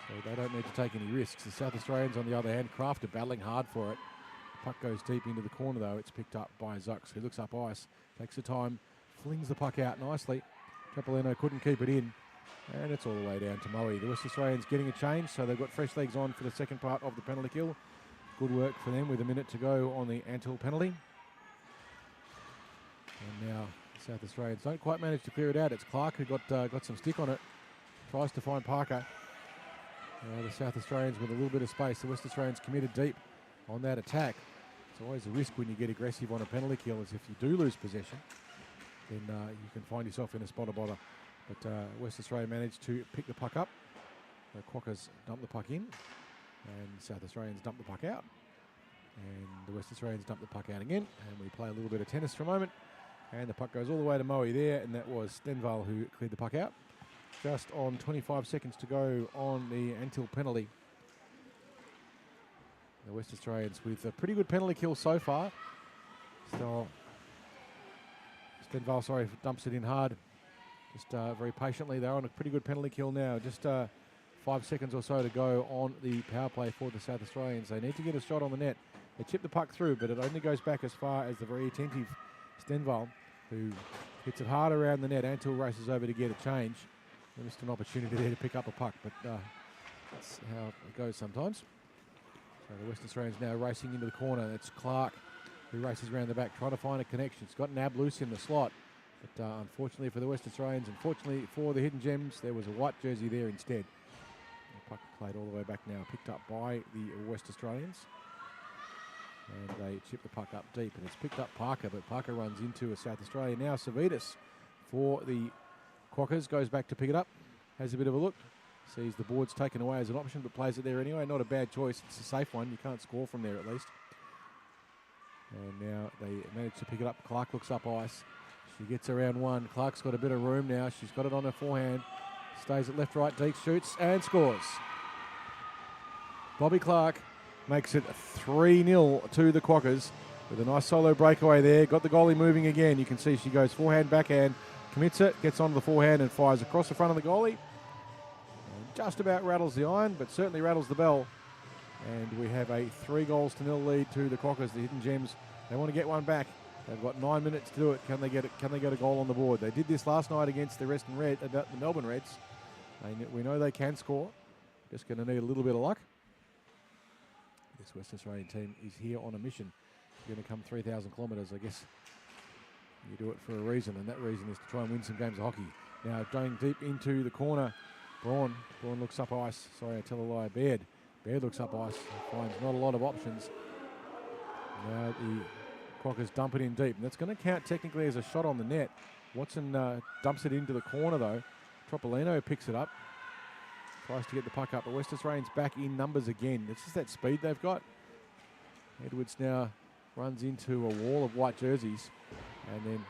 Speaker 1: so they don't need to take any risks. The South Australians, on the other hand, Kraft are battling hard for it. The puck goes deep into the corner, though. It's picked up by Zucks, who looks up ice, takes the time, flings the puck out nicely. Trapolino couldn't keep it in, and it's all the way down to Moe. The West Australians getting a change, so they've got fresh legs on for the second part of the penalty kill. Good work for them with a minute to go on the Antill penalty. And now South Australians don't quite manage to clear it out. It's Clark who got some stick on it. Tries to find Parker. The South Australians with a little bit of space. The West Australians committed deep on that attack. It's always a risk when you get aggressive on a penalty kill, as if you do lose possession, then you can find yourself in a spot of bother. But West Australia managed to pick the puck up. The Quokkas dump the puck in, and South Australians dump the puck out. And the West Australians dump the puck out again, and we play a little bit of tennis for a moment. And the puck goes all the way to Moe there, and that was Stenval who cleared the puck out. Just on 25 seconds to go on the Antill penalty. The West Australians with a pretty good penalty kill so far. Still, Stenval, dumps it in hard. Just very patiently. They're on a pretty good penalty kill now. Just 5 seconds or so to go on the power play for the South Australians. They need to get a shot on the net. They chip the puck through, but it only goes back as far as the very attentive Stenval, who hits it hard around the net. Antill races over to get a change. They missed an opportunity there to pick up a puck, but that's how it goes sometimes. So the West Australians now racing into the corner. It's Clark who races around the back, trying to find a connection. It's got Nab loose in the slot, but unfortunately for the West Australians, unfortunately for the Hidden Gems, there was a white jersey there instead. The puck played all the way back now, picked up by the West Australians. And they chip the puck up deep, and it's picked up Parker, but Parker runs into a South Australia. Now Savitas for the Quokkas goes back to pick it up, has a bit of a look, sees the board's taken away as an option, but plays it there anyway. Not a bad choice. It's a safe one. You can't score from there at least. And now they manage to pick it up. Clark looks up ice. She gets around one. Clark's got a bit of room now. She's got it on her forehand. Stays at left, right, deep, shoots and scores. Bobby Clark makes it 3-0 to the Quokkas with a nice solo breakaway there. Got the goalie moving again. You can see she goes forehand, backhand, commits it, gets onto the forehand and fires across the front of the goalie. And just about rattles the iron, but certainly rattles the bell. And we have a 3-0 lead to the Quokkas. The Hidden Gems, they want to get one back. They've got 9 minutes to do it. Can they get it? Can they get a goal on the board? They did this last night against the the Melbourne Reds. We know they can score. Just going to need a little bit of luck. This West Australian team is here on a mission. You're going to come 3,000 kilometres. I guess you do it for a reason, and that reason is to try and win some games of hockey. Now going deep into the corner, Braun looks up ice. Sorry, I tell a lie. Baird looks up ice. Finds not a lot of options. Now the Quokkas dump it in deep, and that's going to count technically as a shot on the net. Watson dumps it into the corner though. Trapolino picks it up. Tries to get the puck up, but West Australians back in numbers again. It's just that speed they've got. Edwards now runs into a wall of white jerseys, and then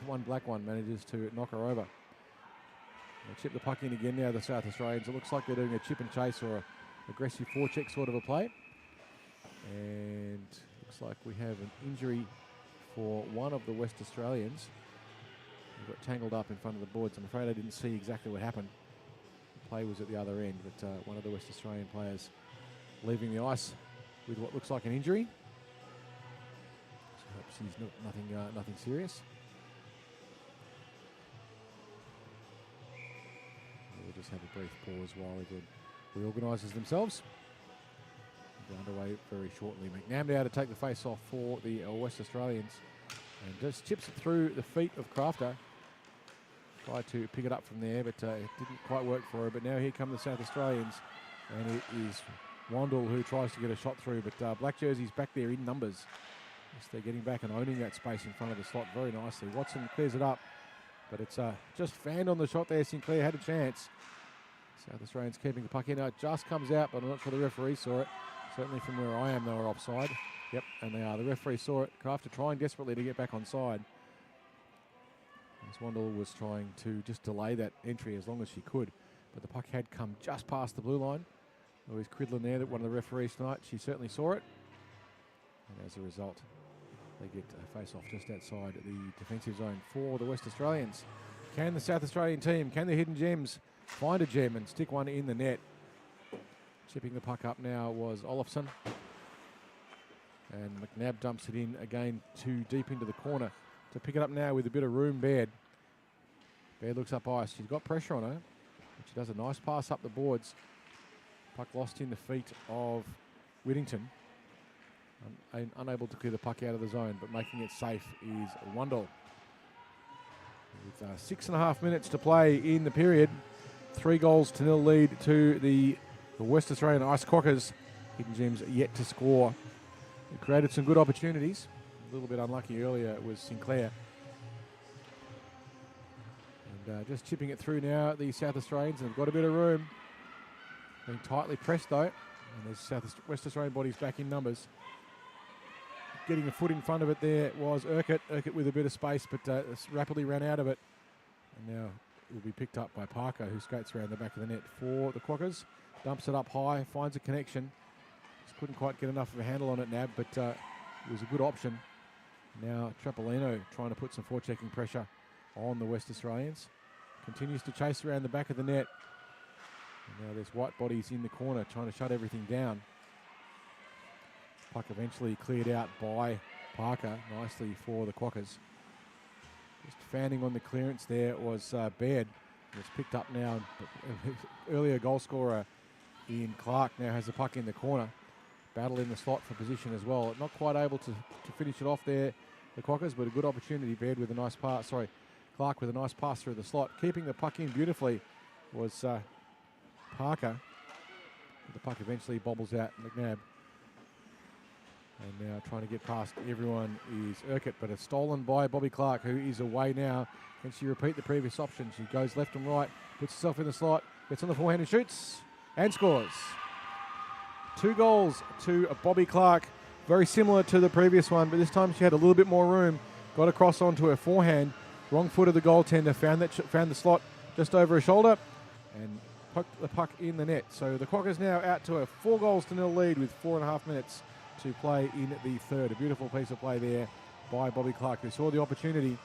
Speaker 1: one black one manages to knock her over. They chip the puck in again now, the South Australians. It looks like they're doing a chip and chase or an aggressive forecheck sort of a play. And looks like we have an injury for one of the West Australians. He got tangled up in front of the boards. I'm afraid I didn't see exactly what happened. Play was at the other end, but one of the West Australian players leaving the ice with what looks like an injury. So hope she's nothing serious. We'll just have a brief pause while everyone reorganises themselves. We'll be underway very shortly. McNabb now to take the face off for the West Australians, and just chips it through the feet of Crafter. Tried to pick it up from there, but it didn't quite work for her. But now here come the South Australians, and it is Wandle who tries to get a shot through, but black jerseys back there in numbers. Yes, they're getting back and owning that space in front of the slot very nicely. Watson clears it up, but it's just fanned on the shot there. Sinclair had a chance. South Australians keeping the puck in. It just comes out, but I'm not sure the referee saw it. Certainly from where I am, they were offside. Yep, and they are. The referee saw it. Crafter trying desperately to get back on side. Wandle was trying to just delay that entry as long as she could, but the puck had come just past the blue line. Louise Cridlin there, that one of the referees tonight. She certainly saw it. And as a result, they get a face-off just outside the defensive zone for the West Australians. Can the South Australian team, can the Hidden Gems find a gem and stick one in the net? Chipping the puck up now was Olofsson. And McNabb dumps it in again too deep into the corner. To pick it up now with a bit of room, Baird. Baird looks up ice. She's got pressure on her. But she does a nice pass up the boards. Puck lost in the feet of Whittington. Unable to clear the puck out of the zone, but making it safe is Wundle. With 6.5 minutes to play in the period, 3-0 lead to the West Australian Ice Quokkas. Hidden Gems yet to score. It created some good opportunities. A little bit unlucky earlier, it was Sinclair. And just chipping it through now, the South Australians, and they've got a bit of room. Being tightly pressed though, and there's West Australian bodies back in numbers. Getting a foot in front of it there was Urquhart. Urquhart with a bit of space, but rapidly ran out of it. And now it will be picked up by Parker, who skates around the back of the net for the Quokkas. Dumps it up high, finds a connection. Just couldn't quite get enough of a handle on it, Nab, but it was a good option. Now Trapolino trying to put some forechecking pressure on the West Australians. Continues to chase around the back of the net. And now there's white bodies in the corner trying to shut everything down. Puck eventually cleared out by Parker nicely for the Quokkas. Just fanning on the clearance there was Baird. It's picked up now. Earlier goal scorer Ian Clark now has the puck in the corner. Battle in the slot for position as well. Not quite able to finish it off there, the Quokkas, but a good opportunity. Baird with a nice pass. Sorry, Clark with a nice pass through the slot. Keeping the puck in beautifully was Parker. The puck eventually bobbles out McNabb. And now trying to get past everyone is Urquhart, but it's stolen by Bobby Clark, who is away now. Can she repeat the previous option? She goes left and right, puts herself in the slot, gets on the forehand and shoots, and scores. 2 goals to Bobby Clark. Very similar to the previous one, but this time she had a little bit more room. Got across onto her forehand. Wrong foot of the goaltender, found the slot just over her shoulder, and poked the puck in the net. So the Quokkas now out to a 4-0 lead with 4.5 minutes to play in the third. A beautiful piece of play there by Bobby Clark, who saw the opportunity.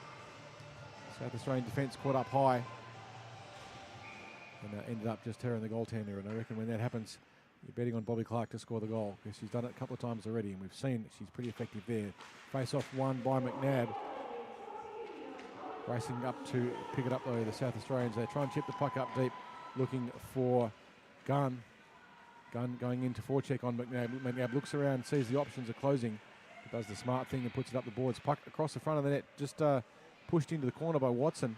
Speaker 1: South Australian defence caught up high and ended up just tearing the goaltender. And I reckon when that happens, you're betting on Bobby Clark to score the goal, because she's done it a couple of times already, and we've seen she's pretty effective there. Face-off won by McNabb. Racing up to pick it up though, the South Australians. They try and chip the puck up deep, looking for Gunn. Gunn going into forecheck on McNabb. McNabb looks around, sees the options are closing, does the smart thing and puts it up the boards. Puck across the front of the net, just pushed into the corner by Watson.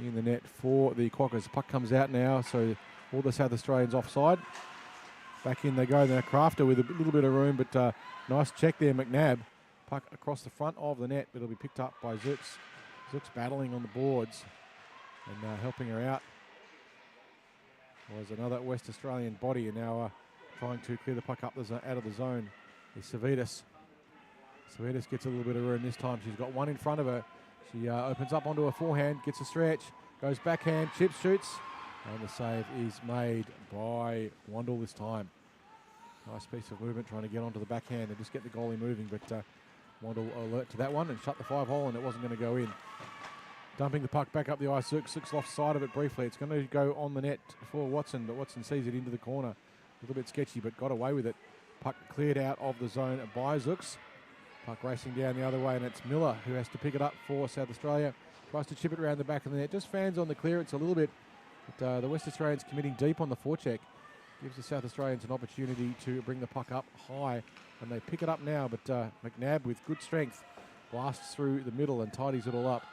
Speaker 1: In the net for the Quokkas. Puck comes out now, so all the South Australians offside. Back in they go. Now Crafter with a little bit of room, but nice check there, McNabb. Puck across the front of the net, but it'll be picked up by Zux. Zux battling on the boards and helping her out was another West Australian body, and now trying to clear the puck up out of the zone is Savitas. Savitas gets a little bit of room this time. She's got one in front of her. She opens up onto her forehand, gets a stretch, goes backhand, chips, shoots, and the save is made by Wundle this time. Nice piece of movement trying to get onto the backhand and just get the goalie moving, but Wundle alert to that one and shut the 5-hole, and it wasn't going to go in. Dumping the puck back up the ice. Zux lost sight of it briefly. It's going to go on the net for Watson, but Watson sees it into the corner. A little bit sketchy, but got away with it. Puck cleared out of the zone by Zux. Puck racing down the other way, and it's Miller who has to pick it up for South Australia. Tries to chip it around the back of the net. Just fans on the clearance a little bit, but the West Australians committing deep on the forecheck. Gives the South Australians an opportunity to bring the puck up high, and they pick it up now, but McNabb with good strength blasts through the middle and tidies it all up.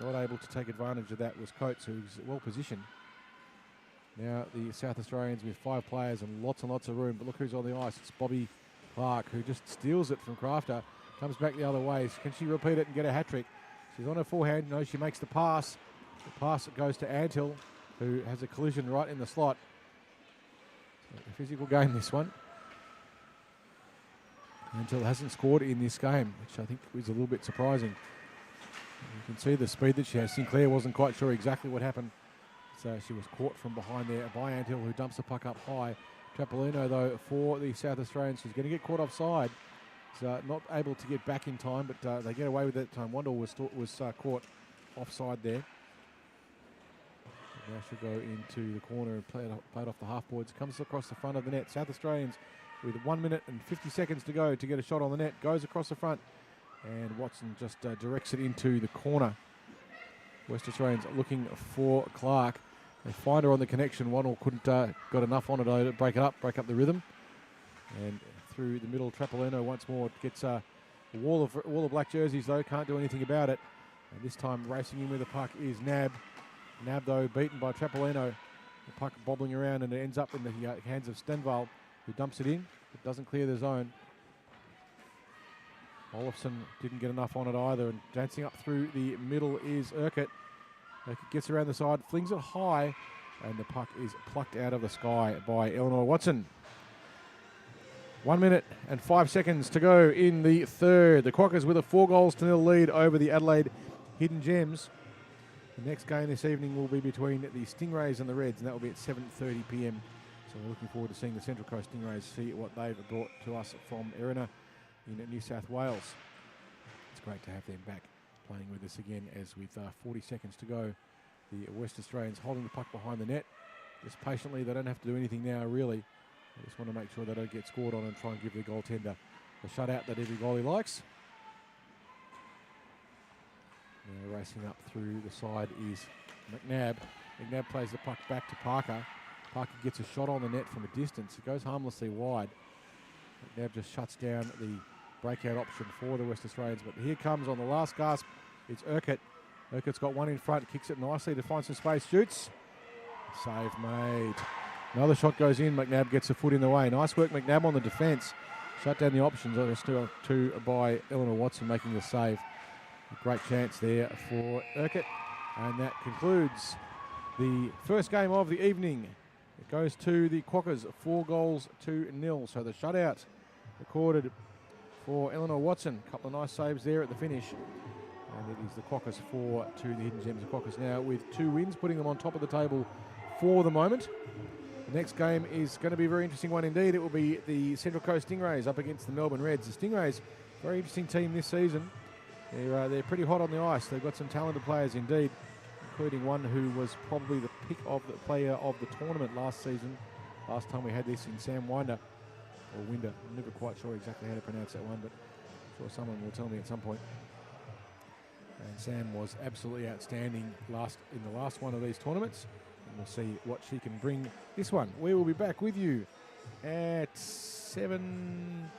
Speaker 1: Not able to take advantage of that was Coates, who's well positioned. Now the South Australians with 5 players and lots of room, but look who's on the ice. It's Bobby Clark, who just steals it from Crafter, comes back the other way. Can she repeat it and get a hat-trick? She's on her forehand. No, she makes the pass. The pass goes to Antill, who has a collision right in the slot. So a physical game, this one. Antill hasn't scored in this game, which I think is a little bit surprising. You can see the speed that she has. Sinclair wasn't quite sure exactly what happened. So she was caught from behind there by Antill, who dumps the puck up high. Trapolino, though, for the South Australians, who's going to get caught offside. He's not able to get back in time, but they get away with that time. Wandle was caught offside there. Now she'll go into the corner and play it off the half boards. Comes across the front of the net. South Australians with 1 minute and 50 seconds to go to get a shot on the net. Goes across the front, and Watson just directs it into the corner. West Australians looking for Clark. They find her on the connection. Wandle couldn't got enough on it to break up the rhythm. And through the middle, Trapolino once more gets a wall of black jerseys, though. Can't do anything about it. And this time racing in with the puck is Nab. Nab, though, beaten by Trapolino. The puck bobbling around, and it ends up in the hands of Stenval, who dumps it in, but doesn't clear the zone. Olofsson didn't get enough on it either, and dancing up through the middle is Urquhart. Urquhart gets around the side, flings it high, and the puck is plucked out of the sky by Eleanor Watson. 1 minute and 5 seconds to go in the third. The Quokkas with a 4-0 lead over the Adelaide Hidden Gems. The next game this evening will be between the Stingrays and the Reds, and that will be at 7:30 p.m. So we're looking forward to seeing the Central Coast Stingrays, see what they've brought to us from Erina in New South Wales. It's great to have them back playing with us again, as with 40 seconds to go, the West Australians holding the puck behind the net. Just patiently, they don't have to do anything now, really. They just want to make sure they don't get scored on and try and give the goaltender the shutout that every goalie likes. Now racing up through the side is McNabb. McNabb plays the puck back to Parker. Parker gets a shot on the net from a distance. It goes harmlessly wide. McNabb just shuts down the breakout option for the West Australians. But here comes on the last gasp, it's Urquhart. Urquhart's got one in front, kicks it nicely to find some space, shoots. Save made. Another shot goes in, McNabb gets a foot in the way. Nice work, McNabb, on the defence. Shut down the options. There's two by Eleanor Watson making the save. A great chance there for Urquhart. And that concludes the first game of the evening. It goes to the Quokkas, 4-0. So the shutout recorded for Eleanor Watson. A couple of nice saves there at the finish. And it is the Quokkas 4 to the Hidden Gems. The Quokkas now with 2 wins, putting them on top of the table for the moment. The next game is going to be a very interesting one indeed. It will be the Central Coast Stingrays up against the Melbourne Reds. The Stingrays, very interesting team this season. They're pretty hot on the ice. They've got some talented players indeed, including one who was probably the pick of the player of the tournament last season. Last time we had this in Sam Winder, or Winder. I'm never quite sure exactly how to pronounce that one, but I'm sure someone will tell me at some point. And Sam was absolutely outstanding in the last one of these tournaments. And we'll see what she can bring this one. We will be back with you at 7:30